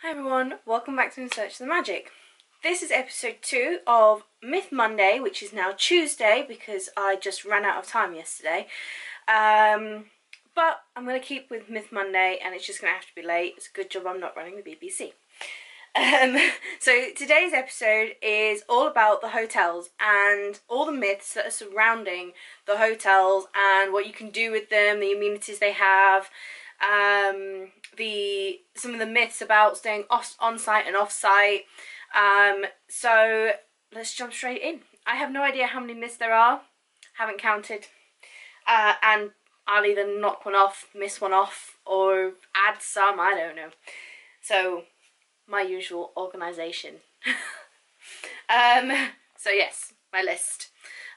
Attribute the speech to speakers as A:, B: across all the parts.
A: Hi everyone, welcome back to In Search of the Magic. This is episode 2 of Myth Monday, which is now Tuesday because I just ran out of time yesterday. But I'm going to keep with Myth Monday and it's just going to have to be late. It's a good job I'm not running the BBC. So today's episode is all about the hotels and all the myths that are surrounding the hotels and what you can do with them, the amenities they have, some of the myths about staying on-site and off-site. So let's jump straight in. I have no idea how many myths there are, haven't counted, and I'll either knock one off, miss one off, or add some, I don't know. So my usual organisation. So yes, my list.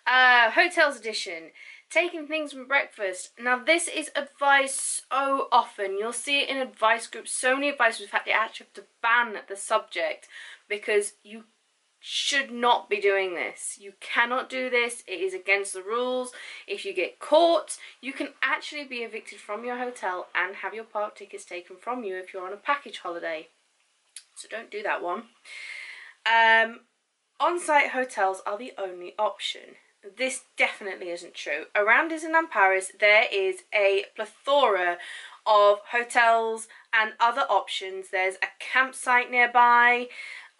A: Hotels edition. Taking things from breakfast. Now this is advised so often. You'll see it in advice groups. So many advice groups, in fact, they actually have to ban the subject because you should not be doing this. You cannot do this. It is against the rules. If you get caught, you can actually be evicted from your hotel and have your park tickets taken from you if you're on a package holiday. So don't do that one. On-site hotels are the only option. This definitely isn't true. Around Disneyland Paris, there is a plethora of hotels and other options. There's a campsite nearby.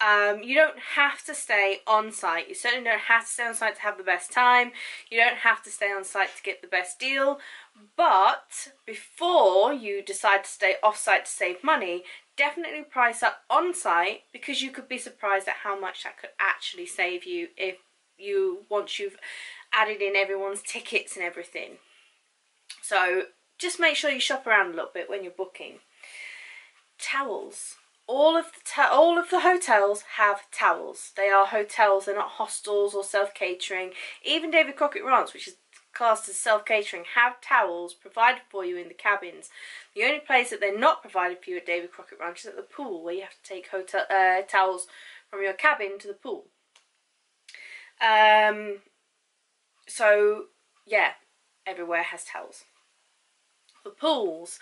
A: You don't have to stay on site. You certainly don't have to stay on site to have the best time. You don't have to stay on site to get the best deal. But before you decide to stay off site to save money, definitely price up on site because you could be surprised at how much that could actually save you once you've added in everyone's tickets and everything. So just make sure you shop around a little bit when you're booking. Towels. All of the hotels have towels. They are hotels, they're not hostels or self-catering. Even David Crockett Ranch, which is classed as self-catering, have towels provided for you in the cabins. The only place that they're not provided for you at David Crockett Ranch is at the pool, where you have to take towels from your cabin to the pool. So yeah, everywhere has towels. The pools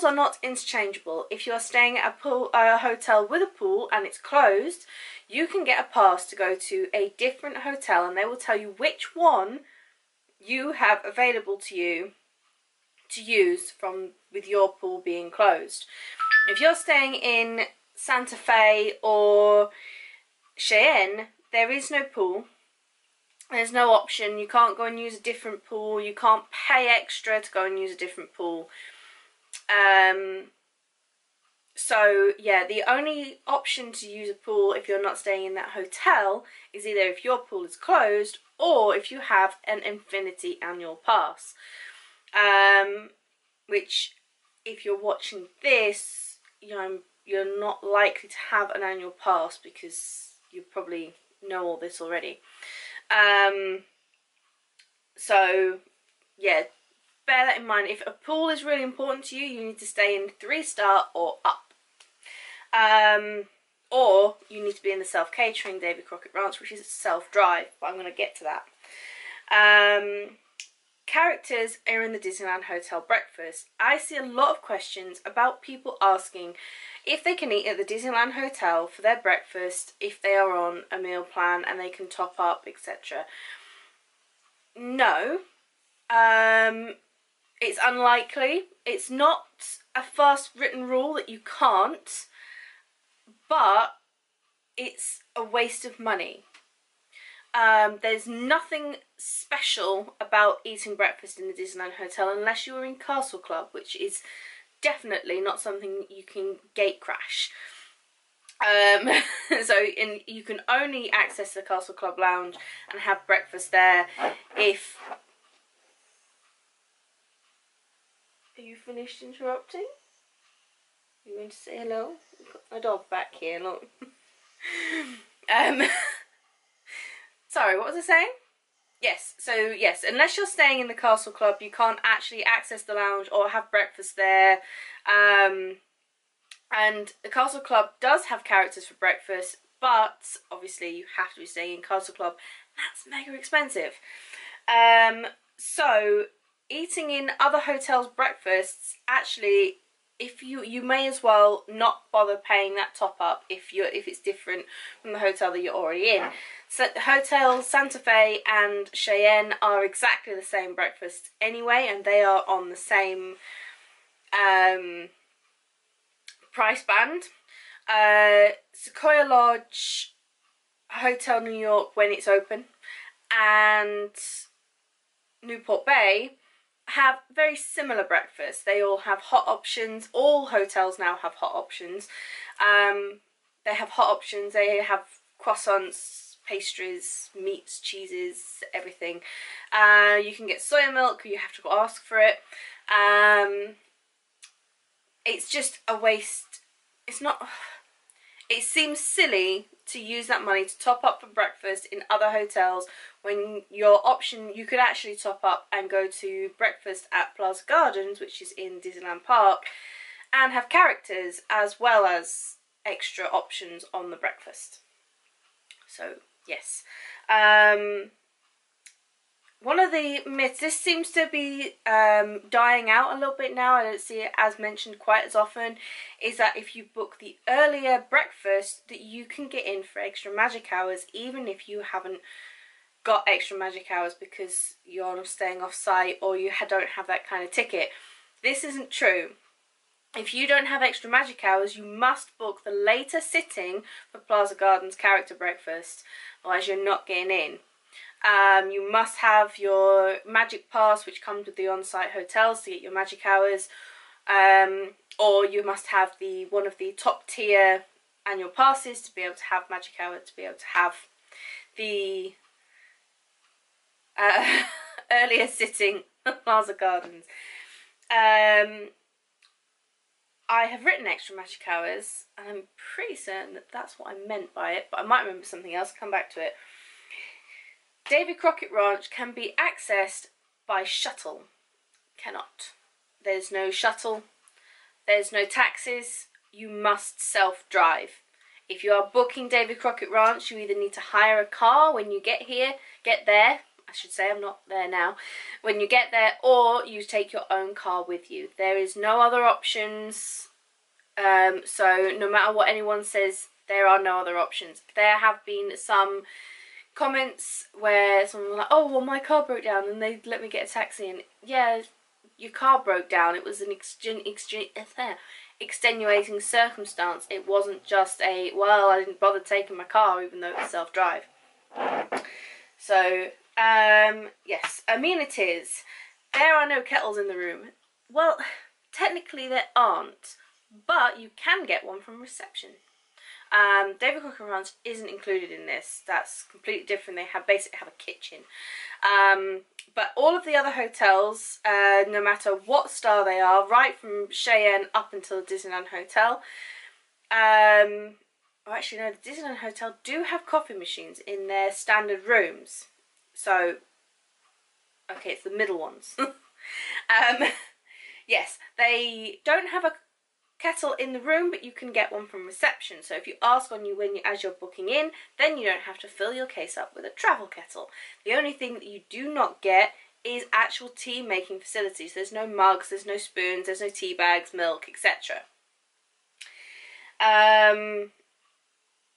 A: are not interchangeable. If you're staying at a hotel with a pool and it's closed, you can get a pass to go to a different hotel and they will tell you which one you have available to you to use with your pool being closed. If you're staying in Santa Fe or Cheyenne, there is no pool. There's no option. You can't go and use a different pool. You can't pay extra to go and use a different pool. So yeah, the only option to use a pool if you're not staying in that hotel is either if your pool is closed or if you have an Infinity annual pass. Which, if you're watching this, you're not likely to have an annual pass because you probably know all this already. So yeah, bear that in mind. If a pool is really important to you, you need to stay in 3-star or up. Or you need to be in the self-catering David Crockett Ranch, which is self-drive, but I'm going to get to that. Characters are in the Disneyland Hotel breakfast. I see a lot of questions about people asking if they can eat at the Disneyland Hotel for their breakfast, if they are on a meal plan and they can top up, etc. No. It's unlikely. It's not a fast written rule that you can't, but it's a waste of money. There's nothing special about eating breakfast in the Disneyland Hotel unless you're in Castle Club, which is definitely not something you can gate crash. You can only access the Castle Club lounge and have breakfast there if... Are you finished interrupting? You want to say hello? We've got my dog back here, look. Sorry, what was I saying? Yes, unless you're staying in the Castle Club, you can't actually access the lounge or have breakfast there. And the Castle Club does have characters for breakfast, but obviously you have to be staying in Castle Club. That's mega expensive. So eating in other hotels' breakfasts actually if you may as well not bother paying that top up if it's different from the hotel that you're already in. So Hotel Santa Fe and Cheyenne are exactly the same breakfast anyway, and they are on the same price band. Sequoia Lodge, Hotel New York when it's open, and Newport Bay have very similar breakfasts. They all have hot options. All hotels now have hot options. They have hot options. They have croissants, pastries, meats, cheeses, everything. You can get soya milk. You have to go ask for it. It's just a waste. It's not. It seems silly to use that money to top up for breakfast in other hotels when your option, you could actually top up and go to breakfast at Plaza Gardens, which is in Disneyland Park, and have characters as well as extra options on the breakfast. So, yes. One of the myths, this seems to be dying out a little bit now, I don't see it as mentioned quite as often, is that if you book the earlier breakfast that you can get in for extra magic hours even if you haven't got extra magic hours because you're staying off site or you don't have that kind of ticket. This isn't true. If you don't have extra magic hours, you must book the later sitting for Plaza Gardens character breakfast, otherwise you're not getting in. You must have your magic pass, which comes with the on-site hotels to get your magic hours, or you must have one of the top tier annual passes to be able to have magic hours, to be able to have the earlier sitting at Plaza Gardens. I have written extra magic hours, and I'm pretty certain that that's what I meant by it, but I might remember something else. I'll come back to it. Davy Crockett Ranch can be accessed by shuttle. Cannot. There's no shuttle. There's no taxis. You must self-drive. If you are booking Davy Crockett Ranch, you either need to hire a car when you get there. I should say, I'm not there now. When you get there, or you take your own car with you. There is no other options. So no matter what anyone says, there are no other options. There have been some comments where someone was like, oh, well, my car broke down and they let me get a taxi, and yeah, your car broke down. It was an extenuating circumstance. It wasn't just a, well, I didn't bother taking my car even though it was self-drive. So, yes, amenities. There are no kettles in the room. Well, technically there aren't, but you can get one from reception. Davy Crockett Ranch isn't included in this. That's completely different. They basically have a kitchen. But all of the other hotels, no matter what star they are, right from Cheyenne up until the Disneyland Hotel, actually no, the Disneyland Hotel do have coffee machines in their standard rooms. So, okay, it's the middle ones. Yes, they don't have a kettle in the room, but you can get one from reception. So if you ask as you're booking in, then you don't have to fill your case up with a travel kettle. The only thing that you do not get is actual tea making facilities. There's no mugs, there's no spoons, there's no tea bags, milk, etc.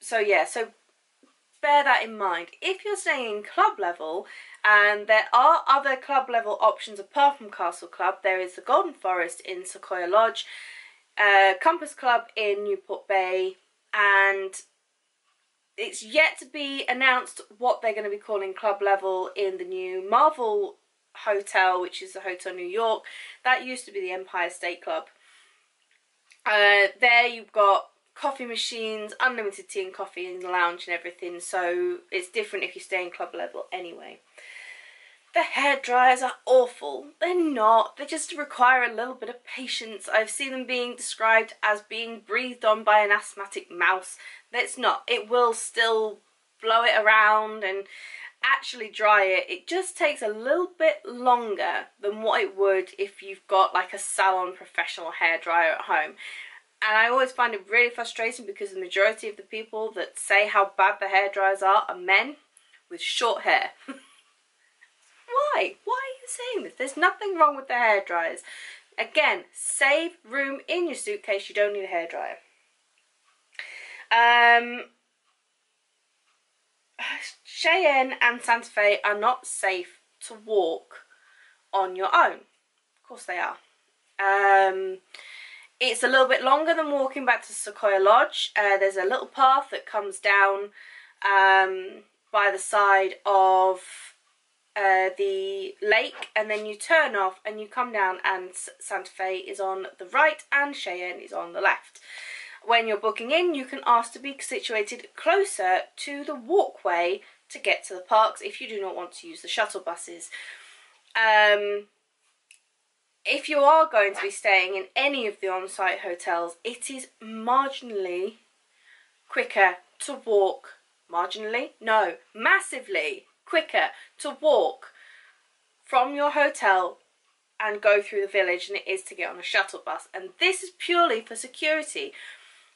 A: So yeah, so bear that in mind. If you're staying in club level, and there are other club level options apart from Castle Club, there is the Golden Forest in Sequoia Lodge, Compass Club in Newport Bay, and it's yet to be announced what they're going to be calling club level in the new Marvel Hotel, which is the Hotel New York. That used to be the Empire State Club. There you've got coffee machines, unlimited tea and coffee in the lounge and everything, so it's different if you stay in club level anyway. The hair dryers are awful. They're not. They just require a little bit of patience. I've seen them being described as being breathed on by an asthmatic mouse. That's not. It will still blow it around and actually dry it. It just takes a little bit longer than what it would if you've got like a salon professional hair dryer at home. And I always find it really frustrating because the majority of the people that say how bad the hair dryers are men with short hair. Why? Why are you saying this? There's nothing wrong with the hair dryers. Again, save room in your suitcase. You don't need a hairdryer. Cheyenne and Santa Fe are not safe to walk on your own. Of course they are. It's a little bit longer than walking back to Sequoia Lodge. There's a little path that comes down by the side of the lake, and then you turn off and you come down, and Santa Fe is on the right and Cheyenne is on the left. When you're booking in, you can ask to be situated closer to the walkway to get to the parks if you do not want to use the shuttle buses. If you are going to be staying in any of the on-site hotels, it is marginally quicker to walk. Marginally? No, massively quicker to walk from your hotel and go through the village than it is to get on a shuttle bus. And this is purely for security.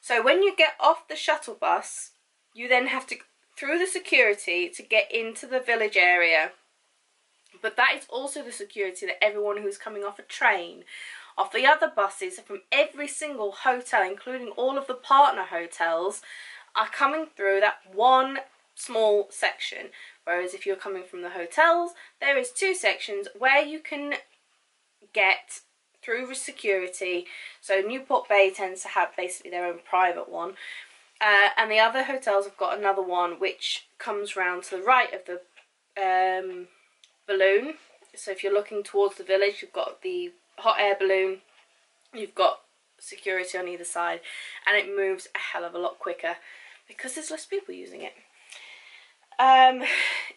A: So when you get off the shuttle bus, you then have to through the security to get into the village area. But that is also the security that everyone who's coming off a train, off the other buses, from every single hotel, including all of the partner hotels, are coming through that one small section. Whereas if you're coming from the hotels, there is 2 sections where you can get through security. So Newport Bay tends to have basically their own private one. And the other hotels have got another one which comes round to the right of the balloon. So if you're looking towards the village, you've got the hot air balloon, you've got security on either side, and it moves a hell of a lot quicker because there's less people using it.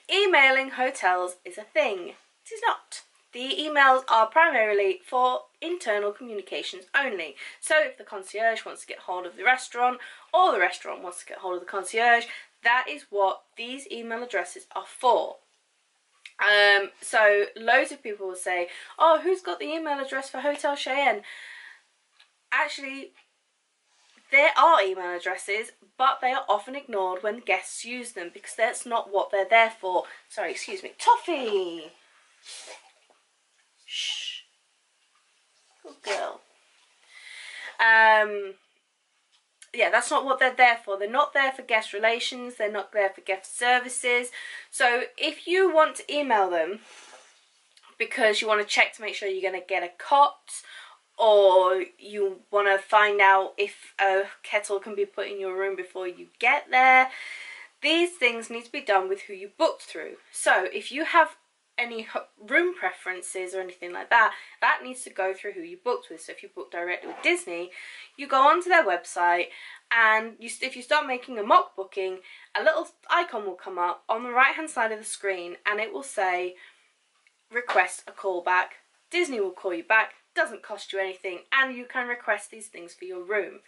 A: Emailing hotels is a thing. It is not. The emails are primarily for internal communications only. So if the concierge wants to get hold of the restaurant, or the restaurant wants to get hold of the concierge, that is what these email addresses are for. So loads of people will say, oh, who's got the email address for Hotel Cheyenne? Actually, there are email addresses, but they are often ignored when guests use them because that's not what they're there for. Sorry, excuse me. Toffee! Shh. Good girl. Yeah, that's not what they're there for. They're not there for guest relations. They're not there for guest services. So if you want to email them because you want to check to make sure you're going to get a cot, or you want to find out if a kettle can be put in your room before you get there, these things need to be done with who you booked through. So if you have any room preferences or anything like that, that needs to go through who you booked with. So if you book directly with Disney, you go onto their website, and if you start making a mock booking, a little icon will come up on the right hand side of the screen, and it will say request a callback. Disney will call you back, doesn't cost you anything, and you can request these things for your room.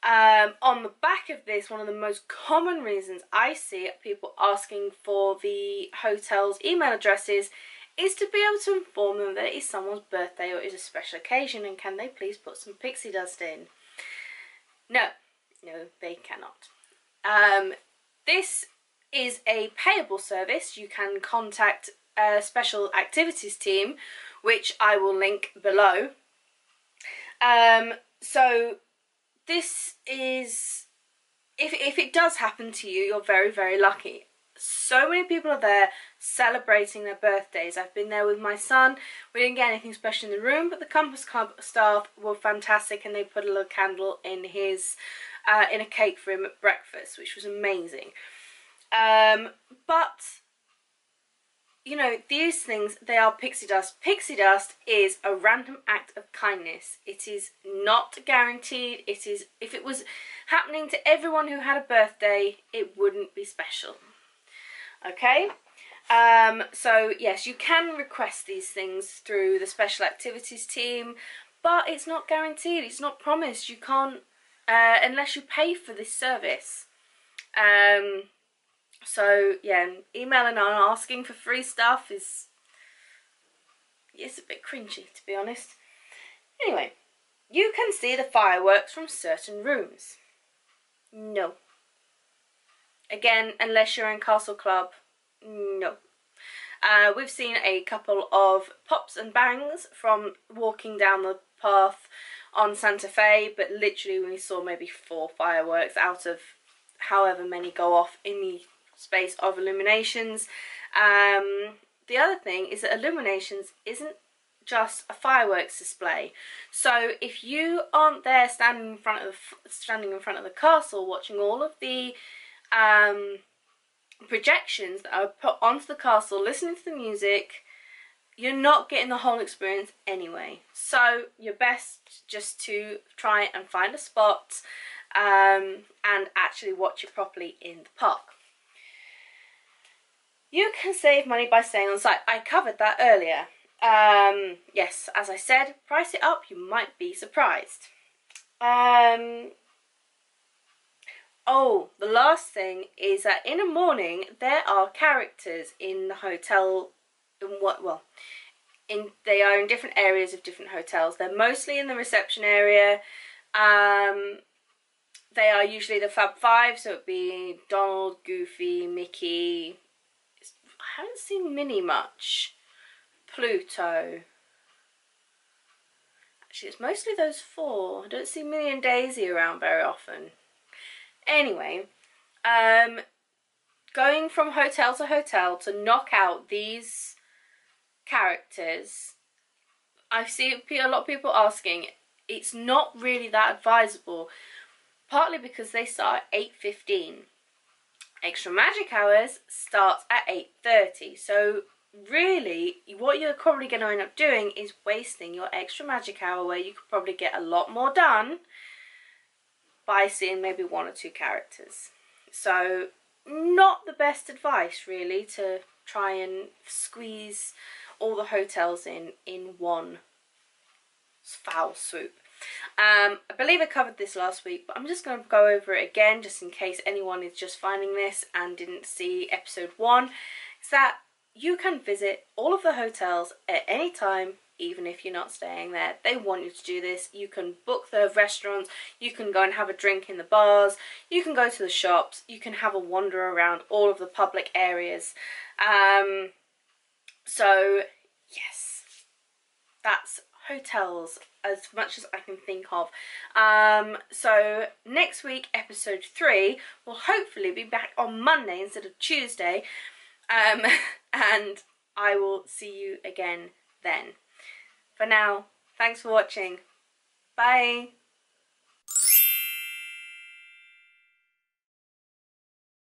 A: On the back of this, one of the most common reasons I see people asking for the hotel's email addresses is to be able to inform them that it is someone's birthday or it is a special occasion, and can they please put some pixie dust in? No, they cannot. This is a payable service. You can contact a special activities team, which I will link below. So this is, if it does happen to you, you're very, very lucky. So many people are there celebrating their birthdays. I've been there with my son. We didn't get anything special in the room, but the Compass Club staff were fantastic, and they put a little candle in his, in a cake for him at breakfast, which was amazing. But you know, these things, they are pixie dust. Pixie dust is a random act of kindness. It is not guaranteed. It is, if it was happening to everyone who had a birthday, it wouldn't be special. Okay? So yes, you can request these things through the special activities team, but it's not guaranteed. It's not promised. You can't, unless you pay for this service. So yeah, emailing and asking for free stuff is, it's a bit cringy, to be honest. Anyway, you can see the fireworks from certain rooms. No. Again, unless you're in Castle Club, no. We've seen a couple of pops and bangs from walking down the path on Santa Fe, but literally we saw maybe 4 fireworks out of however many go off in the space of Illuminations. The other thing is that Illuminations isn't just a fireworks display. So if you aren't there standing in front of the castle watching all of the projections that are put onto the castle, listening to the music, you're not getting the whole experience anyway. So you're best just to try and find a spot and actually watch it properly in the park. You can save money by staying on site. I covered that earlier. Yes, as I said, price it up, you might be surprised. Oh, the last thing is that in the morning there are characters in the hotel. They are in different areas of different hotels. They're mostly in the reception area. They are usually the Fab Five, so it'd be Donald, Goofy, Mickey. I haven't seen Minnie much. Pluto. Actually, it's mostly those 4. I don't see Minnie and Daisy around very often. Anyway, going from hotel to hotel to knock out these characters, I see a lot of people asking, it's not really that advisable, partly because they start at 8:15. Extra Magic Hours starts at 8:30, so really what you're probably going to end up doing is wasting your extra magic hour where you could probably get a lot more done by seeing maybe 1 or 2 characters. So not the best advice really to try and squeeze all the hotels in one foul swoop. I believe I covered this last week, but I'm just going to go over it again just in case anyone is just finding this and didn't see episode 1. Is that you can visit all of the hotels at any time, even if you're not staying there. They want you to do this. You can book the restaurants, you can go and have a drink in the bars, you can go to the shops, you can have a wander around all of the public areas. So yes, that's hotels as much as I can think of. So next week, episode 3 will hopefully be back on Monday instead of Tuesday. And I will see you again then. For now, thanks for watching. Bye.